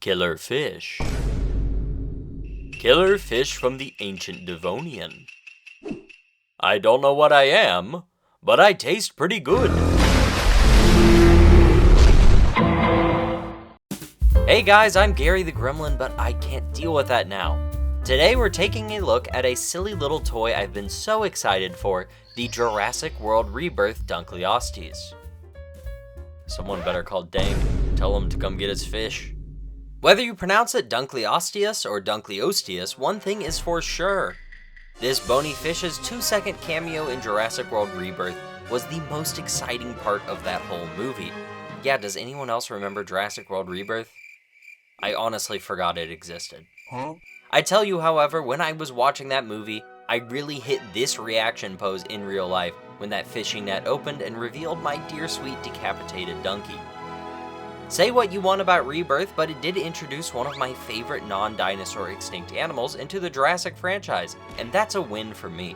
Killer fish. Killer fish from the ancient Devonian. I don't know what I am, but I taste pretty good. Hey guys, I'm Gary the Gremlin, but I can't deal with that now. Today we're taking a look at a silly little toy I've been so excited for, the Jurassic World Rebirth Dunkleosteus. Someone better call Dank, tell him to come get his fish. Whether you pronounce it Dunkleosteus or Dunkleosteus, one thing is for sure. This bony fish's 2-second cameo in Jurassic World Rebirth was the most exciting part of that whole movie. Yeah, does anyone else remember Jurassic World Rebirth? I honestly forgot it existed. I tell you, however, when I was watching that movie, I really hit this reaction pose in real life when that fishing net opened and revealed my dear sweet decapitated donkey. Say what you want about Rebirth, but it did introduce one of my favorite non-dinosaur extinct animals into the Jurassic franchise, and that's a win for me.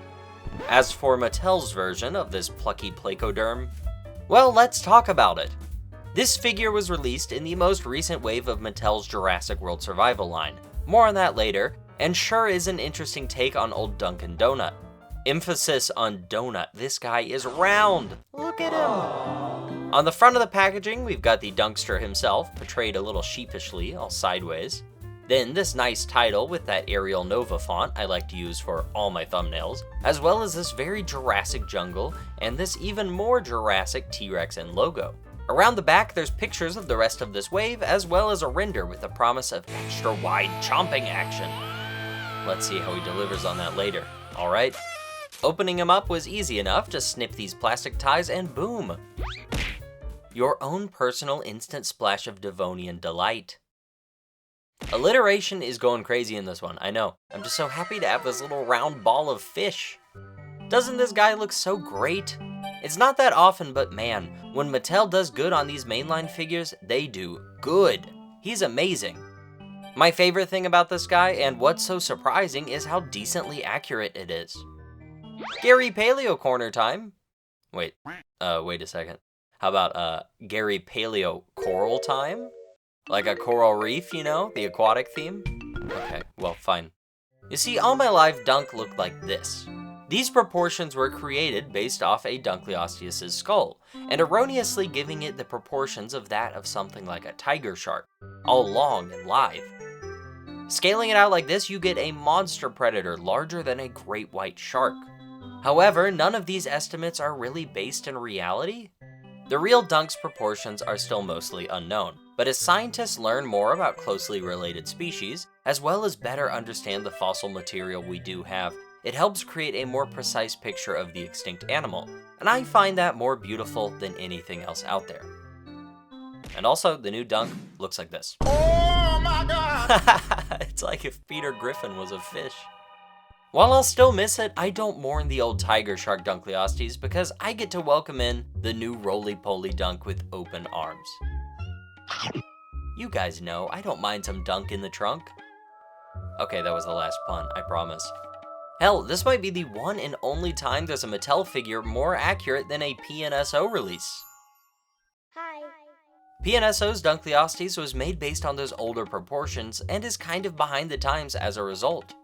As for Mattel's version of this plucky placoderm, well, let's talk about it. This figure was released in the most recent wave of Mattel's Jurassic World Survival line. More on that later, and sure is an interesting take on old Dunkin' Donut. Emphasis on donut, this guy is round! Look at him! On the front of the packaging, we've got the Dunkster himself, portrayed a little sheepishly, all sideways. Then this nice title with that Arial Nova font I like to use for all my thumbnails, as well as this very Jurassic jungle, and this even more Jurassic T-Rex and logo. Around the back, there's pictures of the rest of this wave, as well as a render with the promise of extra wide chomping action. Let's see how he delivers on that later, alright? Opening him up was easy enough, just snip these plastic ties and boom! Your own personal instant splash of Devonian delight. Alliteration is going crazy in this one, I know. I'm just so happy to have this little round ball of fish. Doesn't this guy look so great? It's not that often, but man, when Mattel does good on these mainline figures, they do good. He's amazing. My favorite thing about this guy, and what's so surprising, is how decently accurate it is. Gary Paleo corner time. Wait a second. How about, Gary Paleo coral time? Like a coral reef, you know, the aquatic theme? Okay, well, fine. You see, all my life, Dunk looked like this. These proportions were created based off a Dunkleosteus' skull, and erroneously giving it the proportions of that of something like a tiger shark, all long and lithe. Scaling it out like this, you get a monster predator larger than a great white shark. However, none of these estimates are really based in reality. The real Dunk's proportions are still mostly unknown, but as scientists learn more about closely related species, as well as better understand the fossil material we do have, it helps create a more precise picture of the extinct animal, and I find that more beautiful than anything else out there. And also, the new Dunk looks like this. Oh my god! It's like if Peter Griffin was a fish. While I'll still miss it, I don't mourn the old tiger shark Dunkleosteus because I get to welcome in the new roly-poly Dunk with open arms. You guys know, I don't mind some Dunk in the trunk. Okay, that was the last pun, I promise. Hell, this might be the one and only time there's a Mattel figure more accurate than a PNSO release. Hi. PNSO's Dunkleosteus was made based on those older proportions and is kind of behind the times as a result.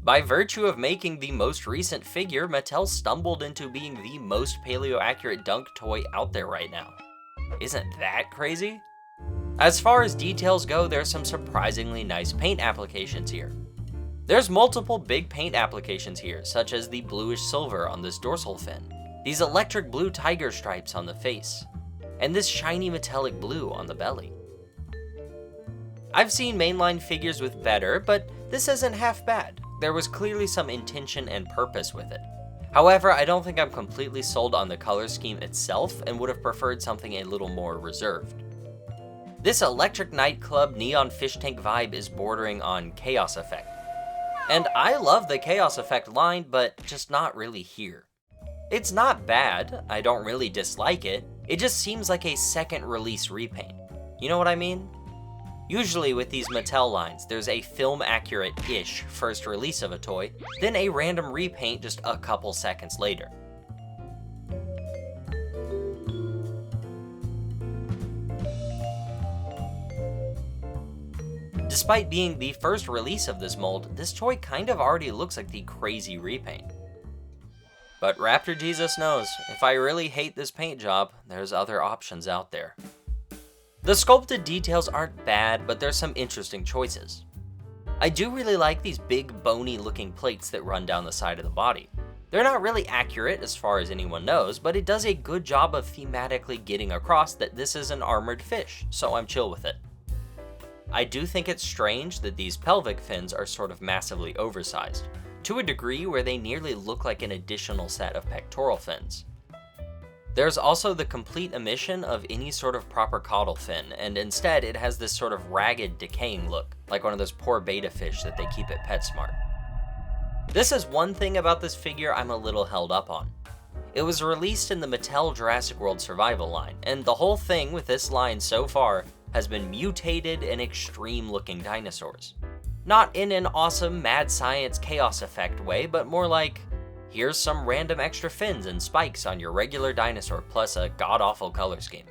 By virtue of making the most recent figure, Mattel stumbled into being the most paleo-accurate Dunk toy out there right now. Isn't that crazy? As far as details go, there's some surprisingly nice paint applications here. There's multiple big paint applications here, such as the bluish silver on this dorsal fin, these electric blue tiger stripes on the face, and this shiny metallic blue on the belly. I've seen mainline figures with better, but this isn't half bad. There was clearly some intention and purpose with it. However, I don't think I'm completely sold on the color scheme itself and would have preferred something a little more reserved. This electric nightclub neon fish tank vibe is bordering on Chaos Effect. And I love the Chaos Effect line, but just not really here. It's not bad, I don't really dislike it, it just seems like a second release repaint. You know what I mean? Usually with these Mattel lines, there's a film-accurate-ish first release of a toy, then a random repaint just a couple seconds later. Despite being the first release of this mold, this toy kind of already looks like the crazy repaint. But Raptor Jesus knows, if I really hate this paint job, there's other options out there. The sculpted details aren't bad, but there's some interesting choices. I do really like these big bony looking plates that run down the side of the body. They're not really accurate as far as anyone knows, but it does a good job of thematically getting across that this is an armored fish, so I'm chill with it. I do think it's strange that these pelvic fins are sort of massively oversized, to a degree where they nearly look like an additional set of pectoral fins. There's also the complete omission of any sort of proper caudal fin, and instead it has this sort of ragged, decaying look, like one of those poor betta fish that they keep at PetSmart. This is one thing about this figure I'm a little held up on. It was released in the Mattel Jurassic World Survival line, and the whole thing with this line so far has been mutated and extreme looking dinosaurs. Not in an awesome mad science chaos effect way, but more like, here's some random extra fins and spikes on your regular dinosaur plus a god-awful color scheme.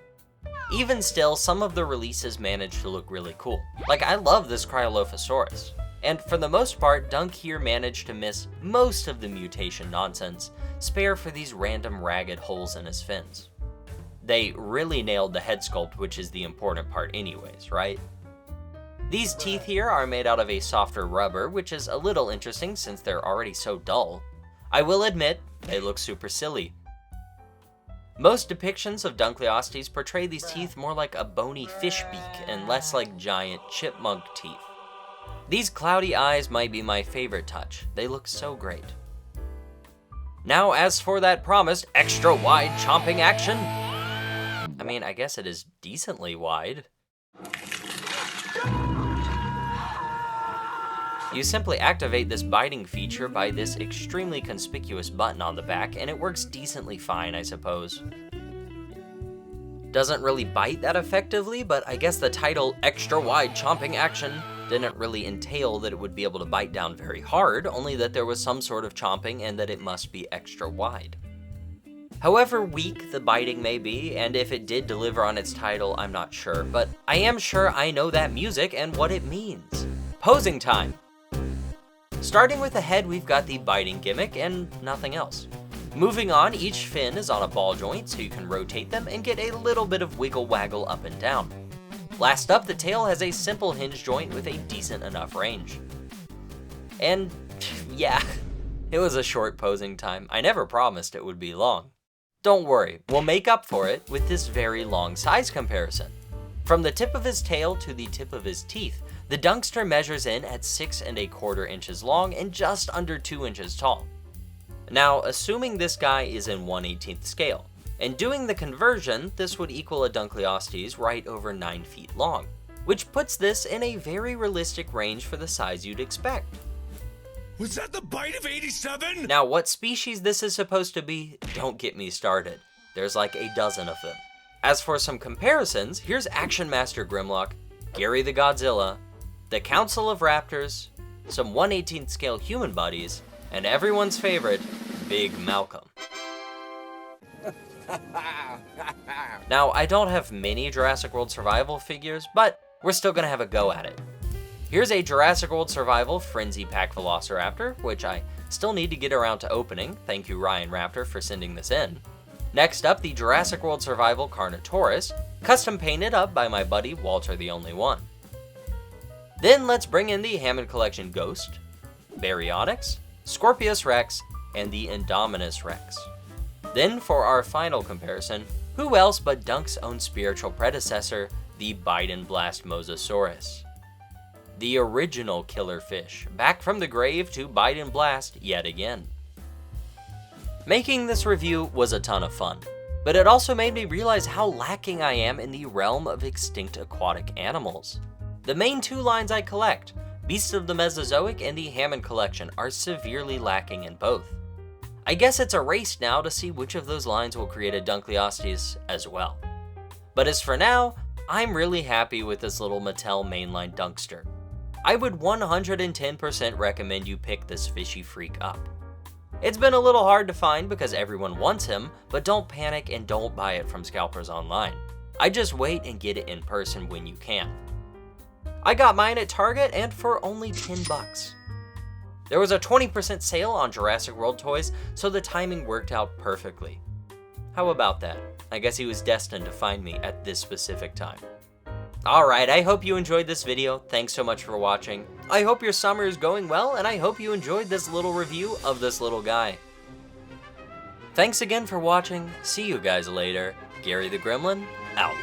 Even still, some of the releases managed to look really cool. Like, I love this Cryolophosaurus. And for the most part, Dunk here managed to miss most of the mutation nonsense, spare for these random ragged holes in his fins. They really nailed the head sculpt, which is the important part anyways, right? These teeth here are made out of a softer rubber, which is a little interesting since they're already so dull. I will admit, they look super silly. Most depictions of Dunkleosteus portray these teeth more like a bony fish beak and less like giant chipmunk teeth. These cloudy eyes might be my favorite touch. They look so great. Now, as for that promised extra wide chomping action, I mean, I guess it is decently wide. You simply activate this biting feature by this extremely conspicuous button on the back, and it works decently fine, I suppose. Doesn't really bite that effectively, but I guess the title extra wide chomping action didn't really entail that it would be able to bite down very hard, only that there was some sort of chomping and that it must be extra wide. However weak the biting may be, and if it did deliver on its title, I'm not sure, but I am sure I know that music and what it means. Posing time! Starting with the head, we've got the biting gimmick and nothing else. Moving on, each fin is on a ball joint so you can rotate them and get a little bit of wiggle waggle up and down. Last up, the tail has a simple hinge joint with a decent enough range. And yeah, it was a short posing time. I never promised it would be long. Don't worry, we'll make up for it with this very long size comparison. From the tip of his tail to the tip of his teeth, the Dunkster measures in at 6 1/4 inches long and just under 2 inches tall. Now, assuming this guy is in 1/18 scale, and doing the conversion, this would equal a Dunkleosteus right over 9 feet long, which puts this in a very realistic range for the size you'd expect. Was that the bite of 87? Now, what species this is supposed to be, don't get me started. There's like a dozen of them. As for some comparisons, here's Action Master Grimlock, Gary the Godzilla, the Council of Raptors, some 1/18 scale human buddies, and everyone's favorite, Big Malcolm. Now, I don't have many Jurassic World Survival figures, but we're still gonna have a go at it. Here's a Jurassic World Survival Frenzy Pack Velociraptor, which I still need to get around to opening. Thank you, Ryan Raptor, for sending this in. Next up, the Jurassic World Survival Carnotaurus, custom painted up by my buddy Walter the Only One. Then let's bring in the Hammond Collection Ghost, Baryonyx, Scorpius Rex, and the Indominus Rex. Then for our final comparison, who else but Dunk's own spiritual predecessor, the Bite and Blast Mosasaurus. The original killer fish, back from the grave to bite and blast yet again. Making this review was a ton of fun, but it also made me realize how lacking I am in the realm of extinct aquatic animals. The main two lines I collect, Beasts of the Mesozoic and the Hammond Collection, are severely lacking in both. I guess it's a race now to see which of those lines will create a Dunkleosteus as well. But as for now, I'm really happy with this little Mattel mainline Dunkster. I would 110% recommend you pick this fishy freak up. It's been a little hard to find because everyone wants him, but don't panic and don't buy it from scalpers online. I just wait and get it in person when you can. I got mine at Target and for only 10 bucks. There was a 20% sale on Jurassic World toys, so the timing worked out perfectly. How about that? I guess he was destined to find me at this specific time. Alright, I hope you enjoyed this video. Thanks so much for watching. I hope your summer is going well, and I hope you enjoyed this little review of this little guy. Thanks again for watching. See you guys later. Gary the Gremlin, out.